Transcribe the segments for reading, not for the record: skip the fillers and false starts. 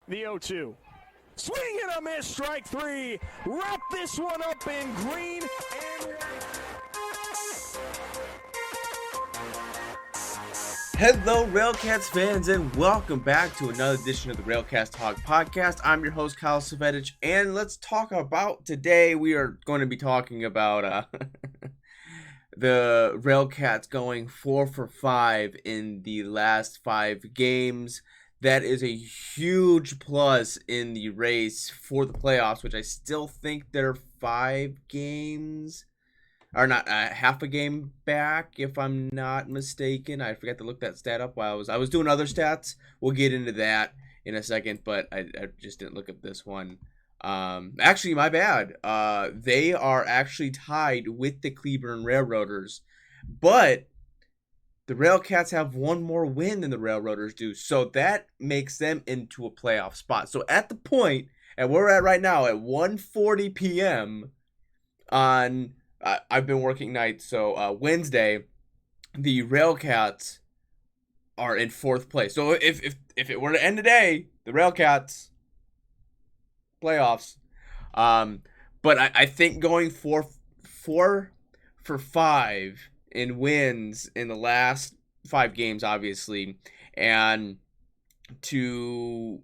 The 0-2. Swing and a miss, strike three. Wrap this one up in green and white. Hello, RailCats fans, and welcome back to another edition of the RailCats Talk podcast. I'm your host, Kyle Savedich, and let's talk about today. We are going to be talking about the RailCats going 4 for 5 in the last 5 games. That is a huge plus in the race for the playoffs, which I still think they're 5 games. Or not, half a game back, if I'm not mistaken. I forgot to look that stat up while I was doing other stats. We'll get into that in a second, but I just didn't look up this one. Actually, my bad. They are actually tied with the Cleburne Railroaders, but the RailCats have one more win than the Railroaders do, so that makes them into a playoff spot. So at the point, and we're at right now at 1:40 p.m. on... I've been working nights, so Wednesday, the RailCats are in 4th place. So if it were to end today, the RailCats playoffs. But I think going 4 for 5 in wins in the last 5 games, obviously, and to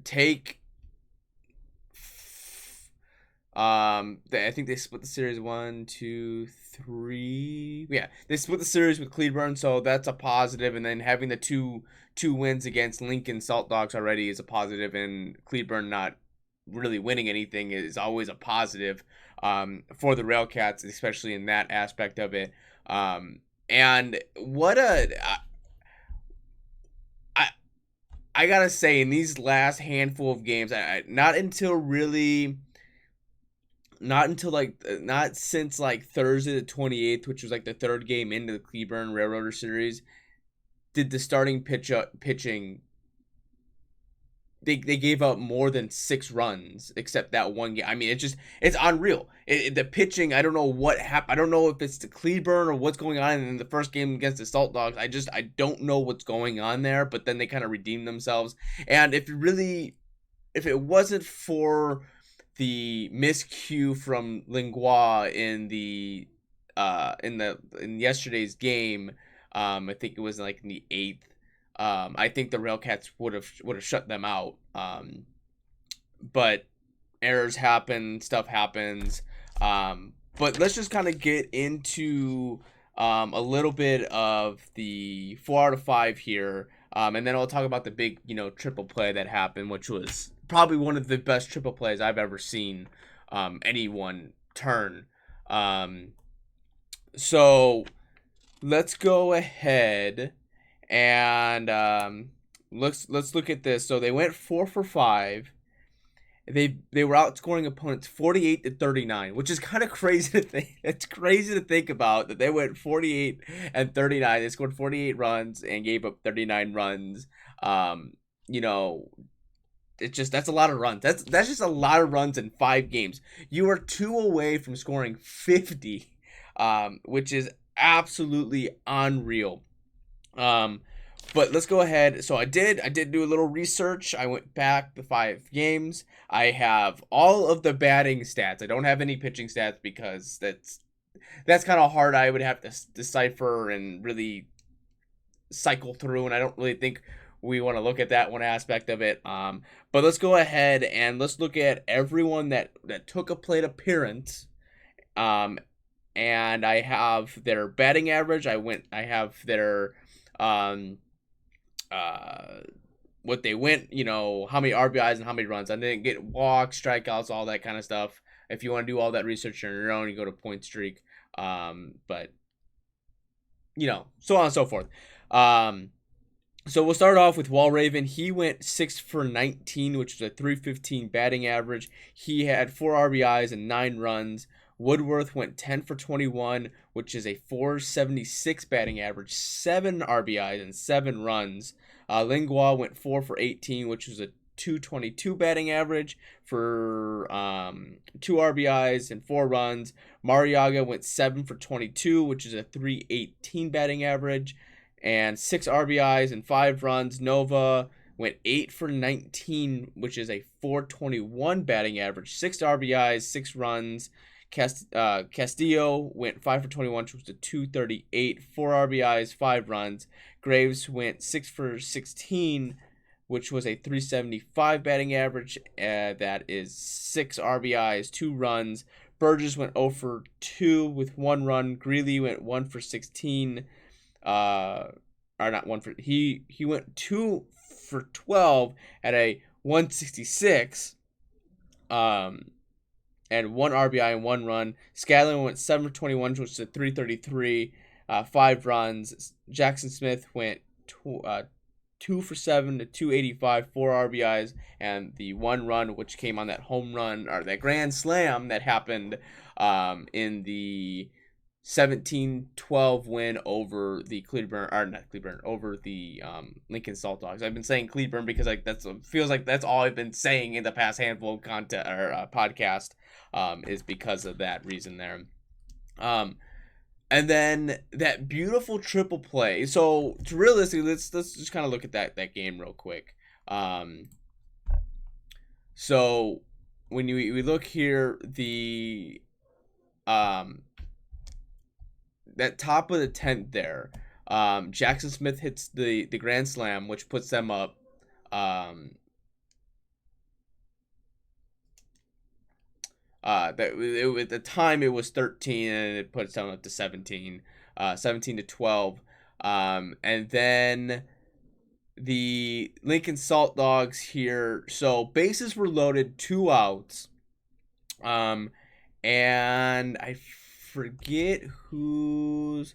take. I think they split the series 1, 2, 3. Yeah, they split the series with Cleburne, so that's a positive. And then having the two wins against Lincoln Salt Dogs already is a positive, and Cleburne not really winning anything is always a positive for the RailCats, especially in that aspect of it. And what I gotta say, in these last handful of games, not since like Thursday the 28th, which was like the 3rd game into the Cleburne Railroader series, did the starting pitching. They gave up more than 6 runs except that one game. I mean, it's unreal. The pitching, I don't know what happened. I don't know if it's the Cleburne or what's going on in the first game against the Salt Dogs. I don't know what's going on there. But then they kind of redeemed themselves. And if it wasn't for the miscue from Lingua in yesterday's game, I think it was like in the 8th. I think the RailCats would have shut them out. But errors happen, stuff happens. But let's just kind of get into a little bit of the 4 out of 5 here. And then I'll talk about the big, triple play that happened, which was probably one of the best triple plays I've ever seen anyone turn. So let's go ahead and let's look at this. So they went 4 for 5. They were outscoring opponents 48-39, which is kind of crazy to think. It's crazy to think about that they went 48-39. They scored 48 runs and gave up 39 runs. That's a lot of runs. That's just a lot of runs in 5 games. You are 2 away from scoring 50, which is absolutely unreal. But let's go ahead. So I did do a little research. I went back the 5 games. I have all of the batting stats. I don't have any pitching stats because that's kind of hard. I would have to decipher and really cycle through, and I don't really think we want to look at that one aspect of it. But let's go ahead and let's look at everyone that took a plate appearance. And I have their batting average. I have their what they went, how many RBIs and how many runs. I didn't get walks, strikeouts, all that kind of stuff. If you want to do all that research on your own, you go to Point Streak. But so on and so forth. So we'll start off with Walraven. He went 6 for 19, which is a .315 batting average. He had 4 RBIs and 9 runs. Woodworth went 10 for 21, which is a .476 batting average, 7 RBIs and 7 runs. Lingua went 4 for 18, which was a .222 batting average for 2 RBIs and 4 runs. Mariaga went 7 for 22, which is a .318 batting average and 6 RBIs and 5 runs. Nova went 8 for 19, which is a 421 batting average, 6 RBIs, 6 runs. Castillo went 5 for 21, which was a 238, 4 RBIs, 5 runs. Graves went 6 for 16, which was a 375 batting average. That is 6 RBIs, 2 runs. Burgess went 0 for 2 with 1 run. Greeley went 1 for 16. Or not 1 for he went 2 for 12 at a 166. And 1 RBI and 1 run. Scanlon went 7 for 21, which was a 333, 5 runs. Jackson Smith went 2 for 7 to 285, 4 RBIs, and the 1 run, which came on that home run or that grand slam that happened in the 17-12 win over the over the Lincoln Salt Dogs. I've been saying Cleburne because like feels like that's all I've been saying in the past handful of content or podcast is because of that reason there. And then that beautiful triple play. So realistically, let's just kind of look at that game real quick. So when we look here, the that top of the 10th there, Jackson Smith hits the grand slam, which puts them up. At the time it was 13, and it puts them up to 17, 17-12. And then the Lincoln Salt Dogs here. So bases were loaded, 2 outs. And I forget who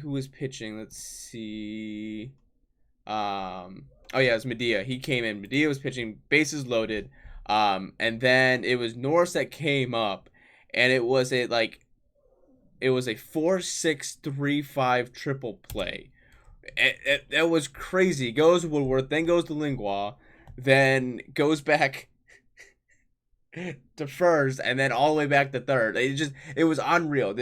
was pitching. Let's see. Oh yeah, it was Medea. He came in. Medea was pitching, bases loaded. And then it was Norris that came up, and it was a 4-6-3-5 triple play. That was crazy. Goes Woodworth, then goes to Lingua, then goes back to first, and then all the way back to third. It was unreal.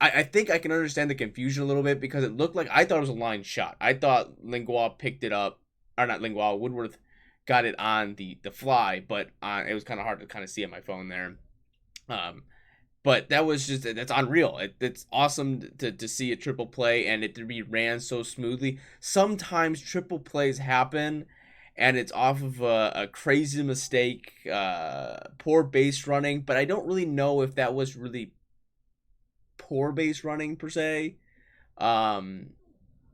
I think I can understand the confusion a little bit because it looked like I thought it was a line shot. I thought Lingua picked it up, or not Lingua, Woodworth got it on the fly, but it was kind of hard to kind of see on my phone there. But that's unreal. It's awesome to see a triple play and it to be ran so smoothly. Sometimes triple plays happen and it's off of a crazy mistake, poor base running, but I don't really know if that was really poor base running per se. And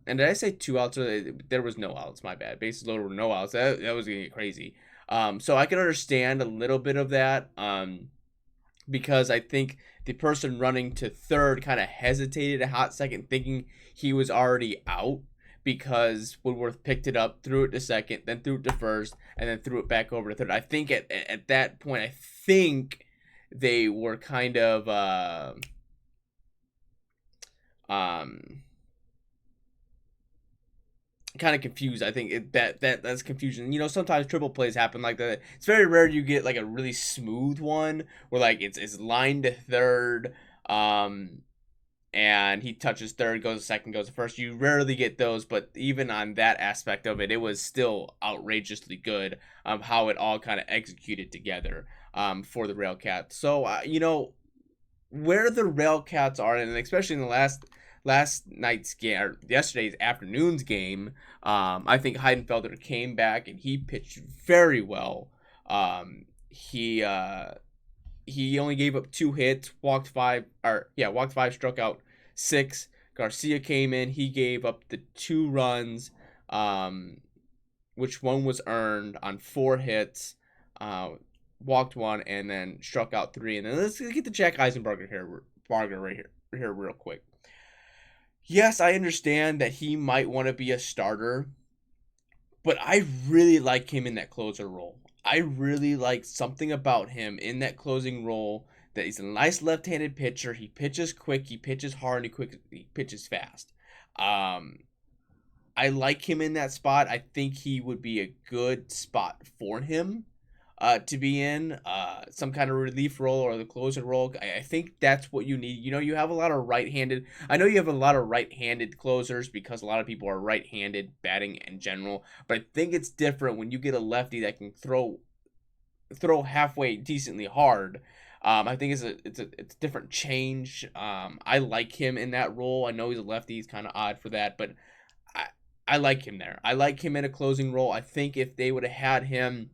did I say 2 outs? There was no outs. My bad. Bases loaded were no outs. That was gonna get crazy. So I can understand a little bit of that. Because I think the person running to third kind of hesitated a hot second, thinking he was already out, because Woodworth picked it up, threw it to second, then threw it to first, and then threw it back over to third. I think at that point, I think they were kind of kind of confused. I think that's confusion. You know, sometimes triple plays happen like that. It's very rare you get like a really smooth one where like it's lined to third, and he touches third, goes to second, goes to first. You rarely get those, but even on that aspect of it, it was still outrageously good how it all kind of executed together for the RailCats. So you know, where the RailCats are, and especially in the last night's game, or yesterday's afternoon's game, I think Heidenfelder came back and he pitched very well. He only gave up 2 hits, walked 5, struck out 6. Garcia came in, he gave up the 2 runs, which one was earned on 4 hits, walked 1, and then struck out 3. And then let's get to Jack Eisenberger right here real quick. Yes, I understand that he might want to be a starter, but I really like him in that closer role. I really like something about him in that closing role, that he's a nice left-handed pitcher. He pitches quick, he pitches hard, and he pitches fast. I like him in that spot. I think he would be a good spot for him. to be in, some kind of relief role or the closer role. I think that's what you need. You have a lot of right-handed. I know you have a lot of right-handed closers because a lot of people are right-handed batting in general. But I think it's different when you get a lefty that can throw halfway decently hard. I think it's a different change. I like him in that role. I know he's a lefty. He's kind of odd for that, but I I like him there. I like him in a closing role. I think if they would have had him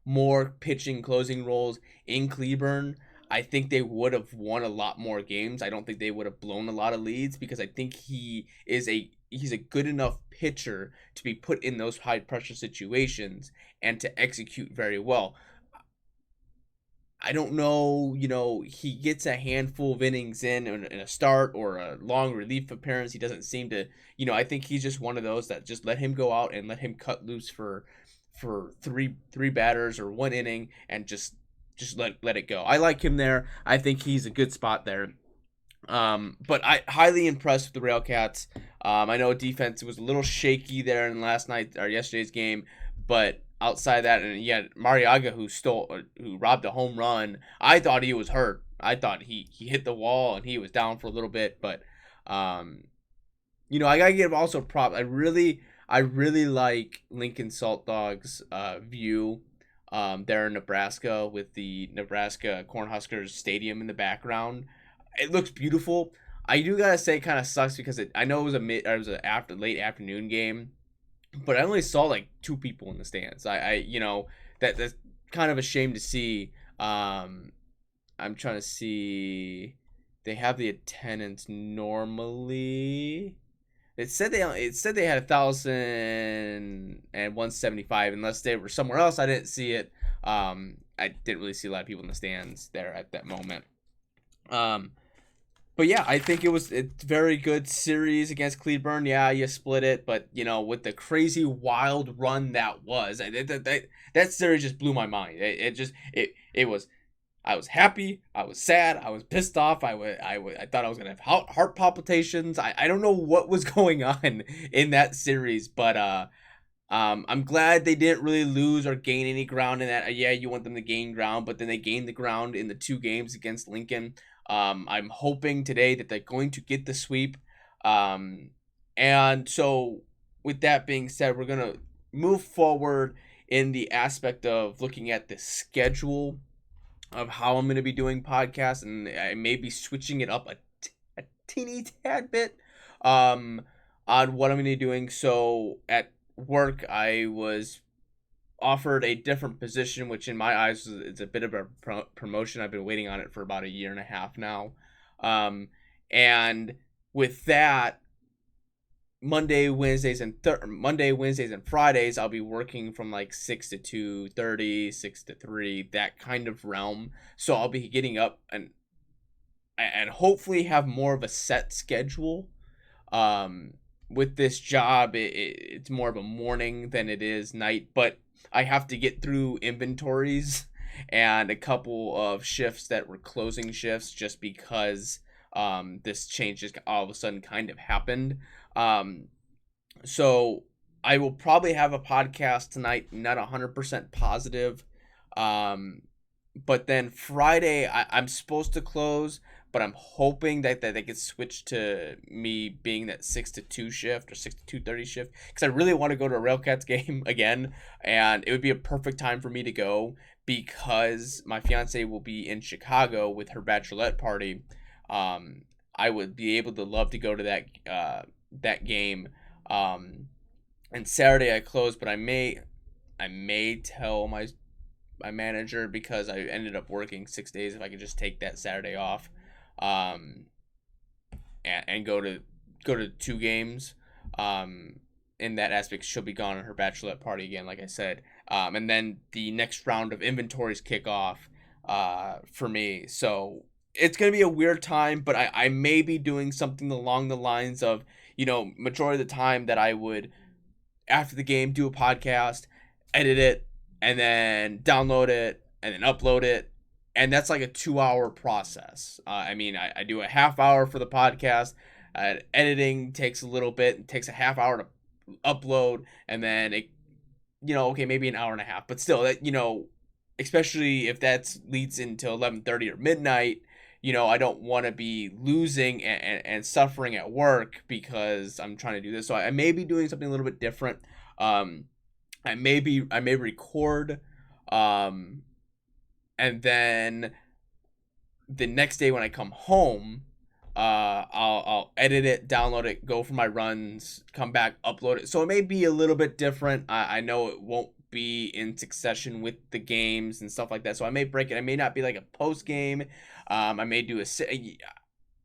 more pitching closing roles in Cleburne, I think they would have won a lot more games. I don't think they would have blown a lot of leads because I think he's a good enough pitcher to be put in those high pressure situations and to execute very well. I don't know, he gets a handful of innings in a start or a long relief appearance. He doesn't seem to, I think he's just one of those that just let him go out and let him cut loose for three batters or one inning and just let it go. I like him there. I think he's a good spot there. But I highly impressed with the RailCats. I know defense was a little shaky there in last night or yesterday's game, but outside of that, and yeah, Mariaga who robbed a home run. I thought he was hurt. I thought he hit the wall and he was down for a little bit, but I gotta give also props. I really like Lincoln Salt Dog's view there in Nebraska with the Nebraska Cornhuskers Stadium in the background. It looks beautiful. I do gotta say, it kind of sucks because I know it was a late afternoon game, but I only saw like two people in the stands. That's kind of a shame to see. I'm trying to see. They have the attendance normally. It said they had 1,175 unless they were somewhere else. I didn't see it. I didn't really see a lot of people in the stands there at that moment. But yeah, I think it's very good series against Cleburne. Yeah, you split it, but with the crazy wild run that was, that series just blew my mind. It was. I was happy. I was sad. I was pissed off. I thought I was gonna have heart palpitations. I don't know what was going on in that series, but I'm glad they didn't really lose or gain any ground in that. Yeah, you want them to gain ground, but then they gained the ground in the two games against Lincoln. I'm hoping today that they're going to get the sweep. And so with that being said, we're going to move forward in the aspect of looking at the schedule of how I'm going to be doing podcasts, and I may be switching it up a teeny tad bit on what I'm going to be doing. So at work, I was offered a different position, which in my eyes is a bit of a promotion. I've been waiting on it for about a year and a half now. And with that, Monday, Wednesdays, and Fridays, I'll be working from like 6 to 2:30, 6 to 3, that kind of realm. So I'll be getting up and hopefully have more of a set schedule. With this job, it's more of a morning than it is night, but I have to get through inventories and a couple of shifts that were closing shifts just because this change just all of a sudden kind of happened. So I will probably have a podcast tonight, not 100% positive. But then Friday, I'm supposed to close, but I'm hoping that they could switch to me being that 6 to 2 shift or 6 to 2:30 shift, because I really want to go to a RailCats game again, and it would be a perfect time for me to go because my fiance will be in Chicago with her bachelorette party. I would be able to love to go to that game. And Saturday I close, but I may tell my manager, because I ended up working 6 days, if I could just take that Saturday off, and go to two games. In that aspect, she'll be gone on her bachelorette party again, like I said. And then the next round of inventories kick off for me. So it's gonna be a weird time, but I may be doing something along the lines of, majority of the time that I would, after the game, do a podcast, edit it, and then download it, and then upload it. And that's like a 2-hour process. I do a half hour for the podcast. Editing takes a little bit. It takes a half hour to upload. And then, maybe an hour and a half. But still, that, especially if that leads into 11:30 or midnight. I don't want to be losing and suffering at work because I'm trying to do this. So I may be doing something a little bit different. Um, I may record, um, and then the next day when I come home, I'll edit it, download it, go for my runs, come back, upload it. So it may be a little bit different. I know it won't be in succession with the games and stuff like that. So I may break it. I may not be like a post game. I may do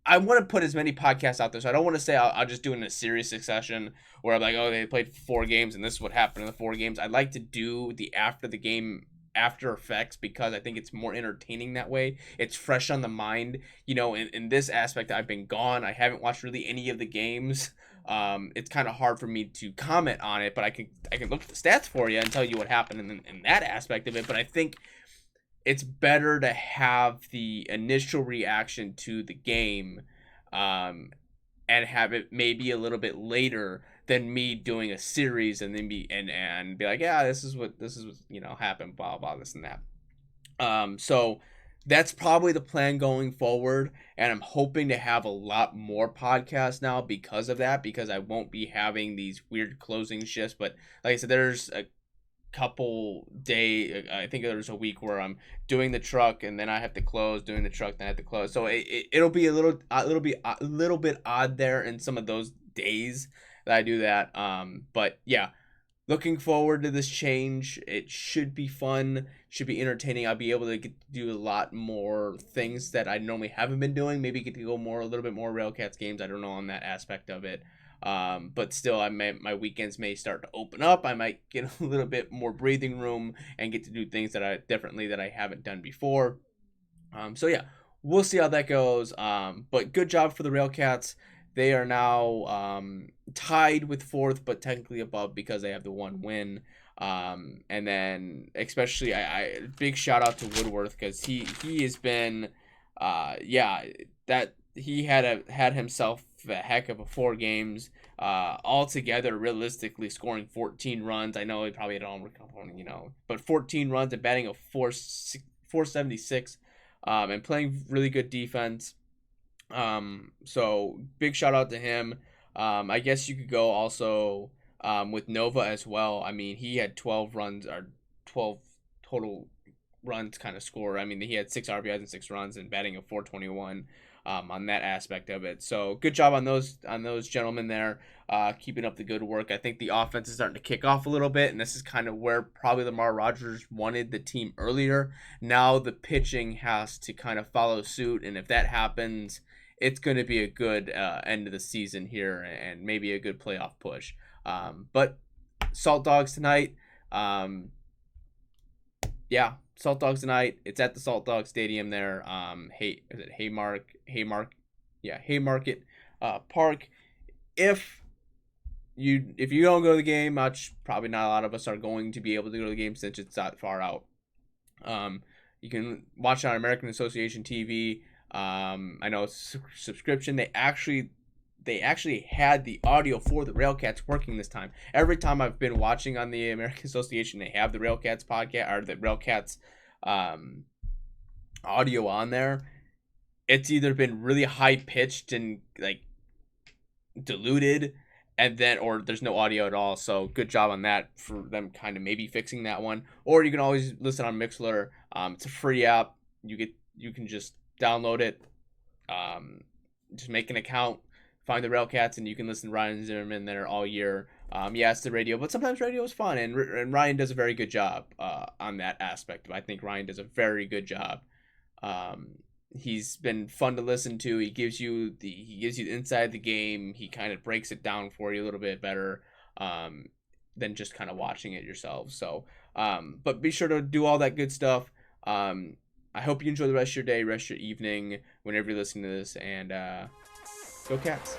I want to put as many podcasts out there, so I don't want to say I'll just do it in a series succession where I'm like, oh, they played 4 games and this is what happened in the 4 games. I'd like to do the after the game after effects because I think it's more entertaining that way. It's fresh on the mind. In this aspect, I've been gone. I haven't watched really any of the games. It's kind of hard for me to comment on it, but I can look at the stats for you and tell you what happened in that aspect of it. But I think it's better to have the initial reaction to the game, and have it maybe a little bit later than me doing a series and then be like, yeah, this is what happened, blah blah, this and that. So that's probably the plan going forward, and I'm hoping to have a lot more podcasts now because of that, because I won't be having these weird closing shifts. But like I said, there's a couple day, I think there's a week where I'm doing the truck and then I have to close, doing the truck, then I have to close. So it'll be a little bit odd there in some of those days that I do that. But yeah, looking forward to this change. It should be fun, should be entertaining. I'll be able to get to do a lot more things that I normally haven't been doing. Maybe get to go a little bit more RailCats games. I don't know on that aspect of it. But still, my weekends may start to open up. I might get a little bit more breathing room and get to do things that I haven't done before. So yeah, we'll see how that goes. But good job for the RailCats. They are now tied with fourth, but technically above because they have the 1 win. And then especially I big shout out to Woodworth because he has been that he had himself a heck of a 4 games altogether, realistically scoring 14 runs. I know he probably had all but 14 runs and batting a 476, and playing really good defense. So big shout out to him. I guess you could go also with Nova as well. I mean, he had 12 runs or 12 total runs kind of score. I mean, he had 6 RBIs and 6 runs and batting a 421 on that aspect of it. So good job on those gentlemen there, keeping up the good work. I think the offense is starting to kick off a little bit, and this is kind of where probably Lamar Rogers wanted the team earlier. Now the pitching has to kind of follow suit, and if that happens, it's going to be a good end of the season here and maybe a good playoff push. But Salt Dogs tonight. Yeah, Salt Dogs tonight. It's at the Salt Dog Stadium there. Haymarket Park. If you don't go to the game much, probably not a lot of us are going to be able to go to the game since it's that far out. You can watch it on American Association TV. I know it's a subscription. They actually had the audio for the RailCats working this time. Every time I've been watching on the American Association, they have the RailCats podcast or the RailCats audio on there. It's either been really high pitched and like diluted, or there's no audio at all. So good job on that for them kind of maybe fixing that one. Or you can always listen on Mixlr. It's a free app. You can just download it. Just make an account, find the RailCats, and you can listen to Ryan Zimmerman there all year. Yeah, it's the radio, but sometimes radio is fun, and Ryan does a very good job on that aspect. I think Ryan does a very good job. He's been fun to listen to. He gives you the inside the game. He kind of breaks it down for you a little bit better than just kind of watching it yourself. So, but be sure to do all that good stuff. I hope you enjoy the rest of your day, rest of your evening, whenever you're listening to this, and go Cats.